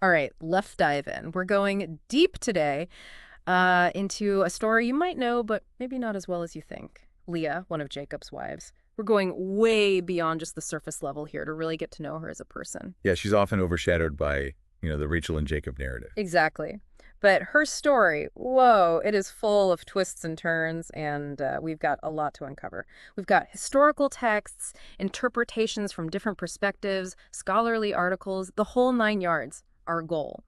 All right, let's dive in. We're going deep today into a story you might know, but maybe not as well as you think. Leah, one of Jacob's wives. We're going way beyond just the surface level here to really get to know her as a person. Yeah, she's often overshadowed by, the Rachel and Jacob narrative. Exactly. But her story, whoa, it is full of twists and turns, and we've got a lot to uncover. We've got historical texts, interpretations from different perspectives, scholarly articles, the whole 9 yards, our goal.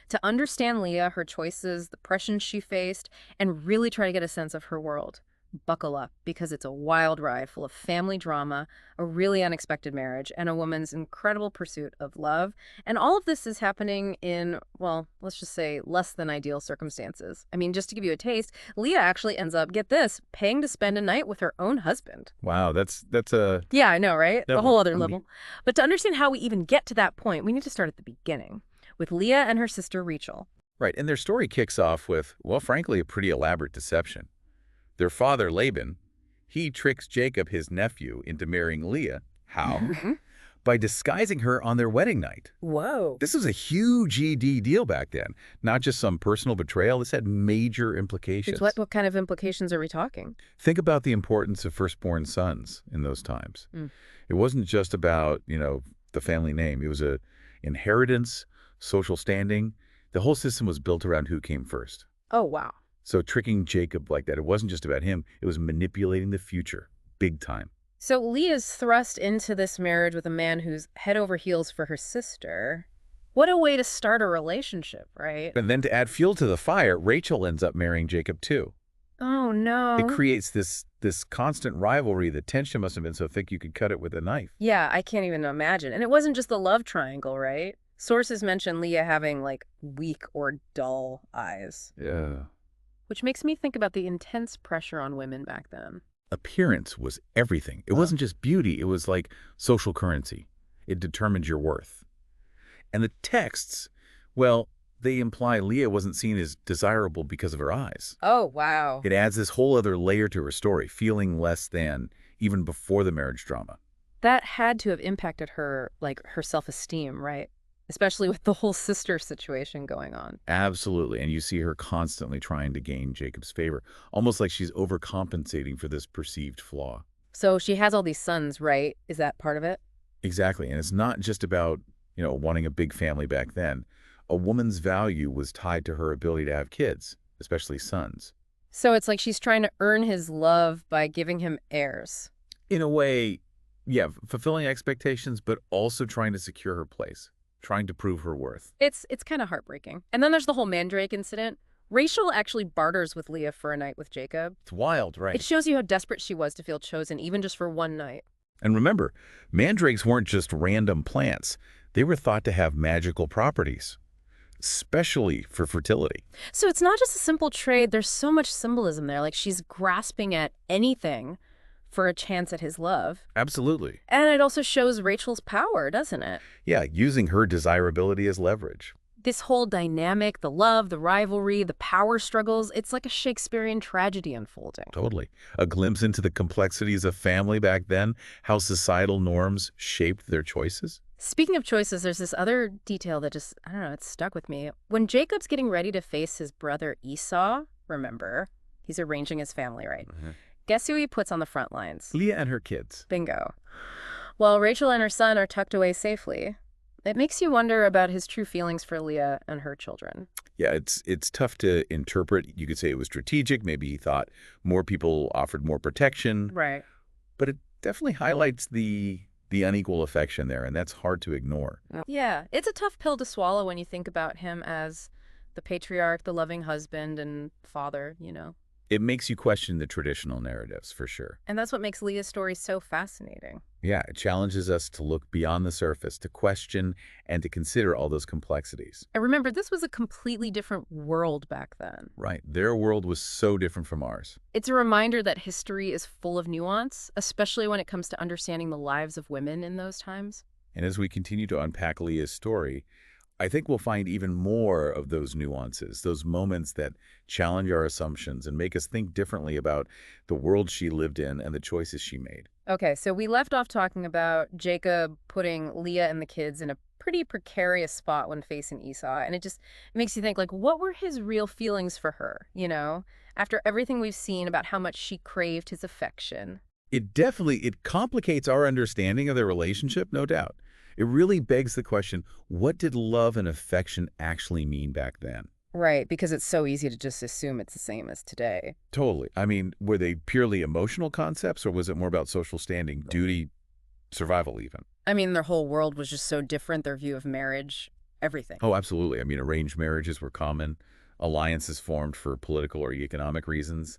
To understand Leah, her choices, the pressures she faced, and really try to get a sense of her world. Buckle up, because it's a wild ride full of family drama, a really unexpected marriage, and a woman's incredible pursuit of love. And all of this is happening in, well, let's just say less than ideal circumstances. I mean, just to give you a taste, Leah actually ends up, get this, paying to spend a night with her own husband. Wow, that's a Yeah, I know, right? The level. whole other I mean, level. But to understand how we even get to that point, we need to start at the beginning with Leah and her sister Rachel. right, and their story kicks off with, well, frankly, a pretty elaborate deception. Their father, Laban, he tricks Jacob, his nephew, into marrying Leah. How? By disguising her on their wedding night. Whoa. This was a huge ED deal back then. Not just some personal betrayal. This had major implications. What kind of implications are we talking? Think about the importance of firstborn sons in those times. Mm. It wasn't just about, the family name. It was a inheritance, social standing. The whole system was built around who came first. Oh, wow. So tricking Jacob like that, it wasn't just about him. It was manipulating the future, big time. So Leah's thrust into this marriage with a man who's head over heels for her sister. What a way to start a relationship, right? And then to add fuel to the fire, Rachel ends up marrying Jacob too. Oh, no. It creates this constant rivalry. The tension must have been so thick you could cut it with a knife. Yeah, I can't even imagine. And it wasn't just the love triangle, right? Sources mention Leah having, like, weak or dull eyes. Yeah. Which makes me think about the intense pressure on women back then. Appearance was everything. It wasn't just beauty. It was like social currency. It determined your worth. And the texts, well, they imply Leah wasn't seen as desirable because of her eyes. Oh, wow. It adds this whole other layer to her story, feeling less than even before the marriage drama. That had to have impacted her, like, her self-esteem, right? Especially with the whole sister situation going on. Absolutely. And you see her constantly trying to gain Jacob's favor, almost like she's overcompensating for this perceived flaw. So she has all these sons, right? Is that part of it? Exactly. And it's not just about, wanting a big family back then. A woman's value was tied to her ability to have kids, especially sons. So it's like she's trying to earn his love by giving him heirs. In a way, yeah, fulfilling expectations, but also trying to secure her place, trying to prove her worth. It's kind of heartbreaking. And then there's the whole mandrake incident. Rachel actually barters with Leah for a night with Jacob. It's wild, right? It shows you how desperate she was to feel chosen, even just for one night. And remember, mandrakes weren't just random plants. They were thought to have magical properties, especially for fertility. So it's not just a simple trade. There's so much symbolism there. Like she's grasping at anything for a chance at his love. Absolutely. And it also shows Rachel's power, doesn't it? Yeah, using her desirability as leverage. This whole dynamic, the love, the rivalry, the power struggles, it's like a Shakespearean tragedy unfolding. Totally. A glimpse into the complexities of family back then, how societal norms shaped their choices. Speaking of choices, there's this other detail that just, I don't know, it's stuck with me. When Jacob's getting ready to face his brother Esau, remember, he's arranging his family, right? Guess who he puts on the front lines? Leah and her kids. Bingo. While Rachel and her son are tucked away safely, it makes you wonder about his true feelings for Leah and her children. Yeah, it's tough to interpret. You could say it was strategic. Maybe he thought more people offered more protection. Right. But it definitely highlights the unequal affection there, and that's hard to ignore. Yeah, it's a tough pill to swallow when you think about him as the patriarch, the loving husband and father, It makes you question the traditional narratives, for sure. And that's what makes Leah's story so fascinating. Yeah, it challenges us to look beyond the surface, to question and to consider all those complexities. And remember, this was a completely different world back then. Right. Their world was so different from ours. It's a reminder that history is full of nuance, especially when it comes to understanding the lives of women in those times. And as we continue to unpack Leah's story, I think we'll find even more of those nuances, those moments that challenge our assumptions and make us think differently about the world she lived in and the choices she made. Okay, so we left off talking about Jacob putting Leah and the kids in a pretty precarious spot when facing Esau, and it makes you think, like, what were his real feelings for her, you know? After everything we've seen about how much she craved his affection. It complicates our understanding of their relationship, no doubt. It really begs the question, what did love and affection actually mean back then? Right, because it's so easy to just assume it's the same as today. Totally. I mean, were they purely emotional concepts, or was it more about social standing, duty, survival even? I mean, their whole world was just so different, their view of marriage, everything. Oh, absolutely. I mean, arranged marriages were common, alliances formed for political or economic reasons.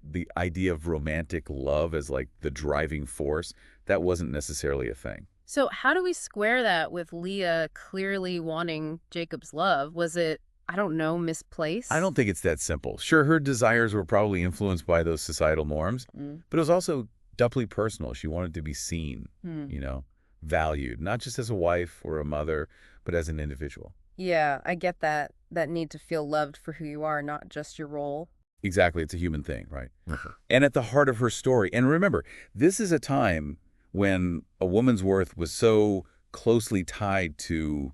The idea of romantic love as like the driving force, that wasn't necessarily a thing. So how do we square that with Leah clearly wanting Jacob's love? Was it, I don't know, I misplaced? don't think it's that simple. Sure, her desires were probably influenced by those societal norms, Mm. but it was also doubly personal. She wanted to be seen, Hmm. you know, valued, not just as a wife or a mother, but as an individual. Yeah, I get that need to feel loved for who you are, not just your role. Exactly. It's a human thing, right? And at the heart of her story, and remember, this is a time when a woman's worth was so closely tied to,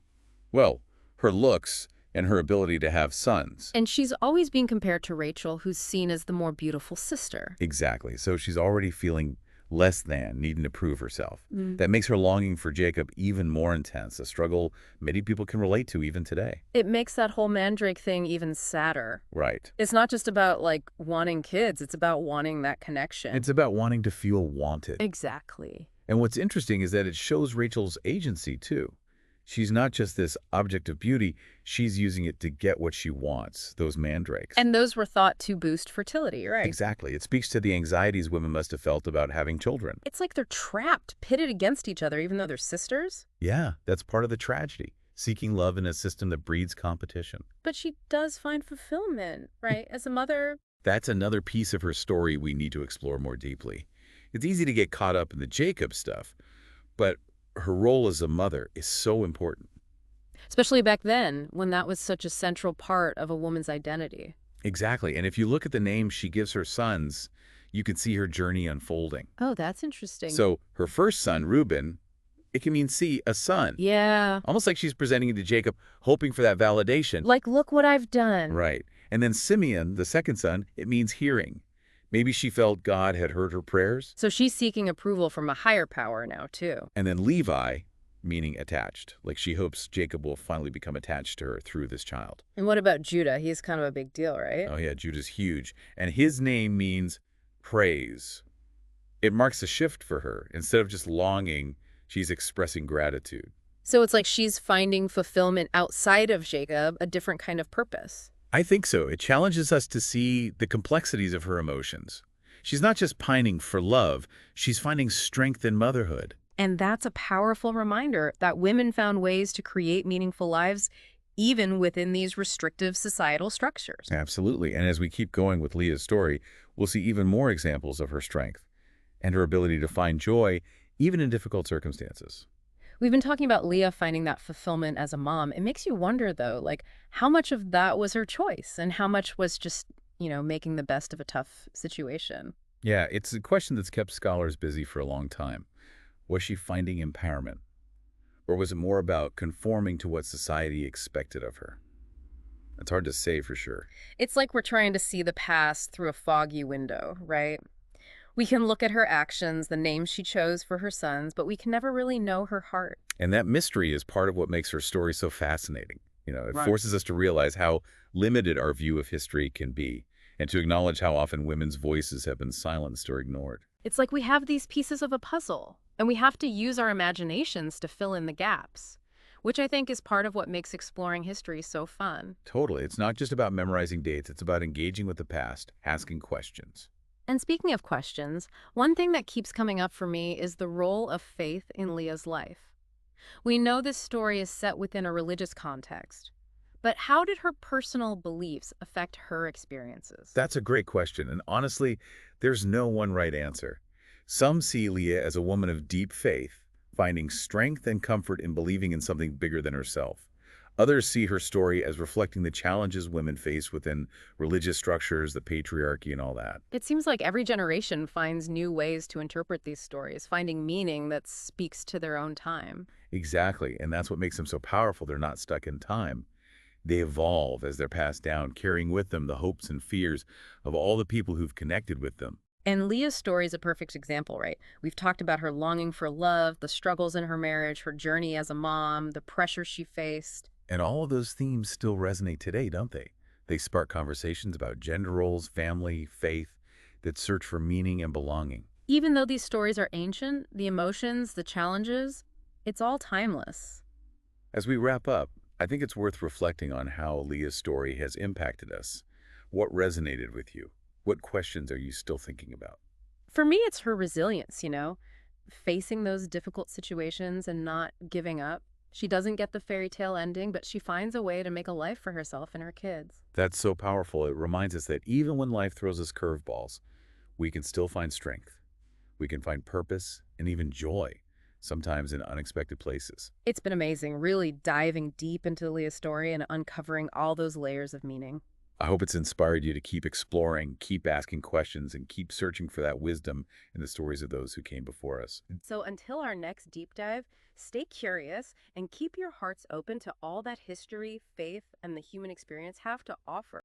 well, her looks and her ability to have sons. And she's always being compared to Rachel, who's seen as the more beautiful sister. Exactly. So she's already feeling less than, needing to prove herself. Mm. That makes her longing for Jacob even more intense, a struggle many people can relate to even today. It makes that whole mandrake thing even sadder. Right. It's not just about, like, wanting kids, it's about wanting that connection. It's about wanting to feel wanted. Exactly. And what's interesting is that it shows Rachel's agency, too. She's not just this object of beauty, she's using it to get what she wants, those mandrakes. And those were thought to boost fertility, right? Exactly. It speaks to the anxieties women must have felt about having children. It's like they're trapped, pitted against each other, even though they're sisters. Yeah, that's part of the tragedy, seeking love in a system that breeds competition. But she does find fulfillment, right? As a mother. That's another piece of her story we need to explore more deeply. It's easy to get caught up in the Jacob stuff, but her role as a mother is so important. Especially back then, when that was such a central part of a woman's identity. Exactly. And if you look at the names she gives her sons, you can see her journey unfolding. Oh, that's interesting. So her first son, Reuben, it can mean see a son. Yeah. Almost like she's presenting it to Jacob, hoping for that validation. Like, look what I've done. Right. And then Simeon, the second son, it means hearing. Maybe she felt God had heard her prayers. So she's seeking approval from a higher power now, too. And then Levi, meaning attached. Like she hopes Jacob will finally become attached to her through this child. And what about Judah? He's kind of a big deal, right? Oh yeah, Judah's huge. And his name means praise. It marks a shift for her. Instead of just longing, she's expressing gratitude. So it's like she's finding fulfillment outside of Jacob, a different kind of purpose. I think so. It challenges us to see the complexities of her emotions. She's not just pining for love, she's finding strength in motherhood. And that's a powerful reminder that women found ways to create meaningful lives even within these restrictive societal structures. Absolutely. And as we keep going with Leah's story, we'll see even more examples of her strength and her ability to find joy even in difficult circumstances. We've been talking about Leah finding that fulfillment as a mom. It makes you wonder, though, like, how much of that was her choice and how much was just, making the best of a tough situation. Yeah, it's a question that's kept scholars busy for a long time. Was she finding empowerment? Or was it more about conforming to what society expected of her? It's hard to say for sure. It's like we're trying to see the past through a foggy window, right? We can look at her actions, the names she chose for her sons, but we can never really know her heart. And that mystery is part of what makes her story so fascinating. It Right. forces us to realize how limited our view of history can be, and to acknowledge how often women's voices have been silenced or ignored. It's like we have these pieces of a puzzle, and we have to use our imaginations to fill in the gaps, which I think is part of what makes exploring history so fun. Totally. It's not just about memorizing dates. It's about engaging with the past, asking questions. And speaking of questions, one thing that keeps coming up for me is the role of faith in Leah's life. We know this story is set within a religious context, but how did her personal beliefs affect her experiences? That's a great question, and honestly, there's no one right answer. Some see Leah as a woman of deep faith, finding strength and comfort in believing in something bigger than herself. Others see her story as reflecting the challenges women face within religious structures, the patriarchy, and all that. It seems like every generation finds new ways to interpret these stories, finding meaning that speaks to their own time. Exactly, and that's what makes them so powerful. They're not stuck in time. They evolve as they're passed down, carrying with them the hopes and fears of all the people who've connected with them. And Leah's story is a perfect example, right? We've talked about her longing for love, the struggles in her marriage, her journey as a mom, the pressure she faced. And all of those themes still resonate today, don't they? They spark conversations about gender roles, family, faith, that search for meaning and belonging. Even though these stories are ancient, the emotions, the challenges, it's all timeless. As we wrap up, I think it's worth reflecting on how Leah's story has impacted us. What resonated with you? What questions are you still thinking about? For me, it's her resilience, facing those difficult situations and not giving up. She doesn't get the fairy tale ending, but she finds a way to make a life for herself and her kids. That's so powerful. It reminds us that even when life throws us curveballs, we can still find strength. We can find purpose and even joy, sometimes in unexpected places. It's been amazing, really diving deep into Leah's story and uncovering all those layers of meaning. I hope it's inspired you to keep exploring, keep asking questions, and keep searching for that wisdom in the stories of those who came before us. So until our next deep dive, stay curious and keep your hearts open to all that history, faith, and the human experience have to offer.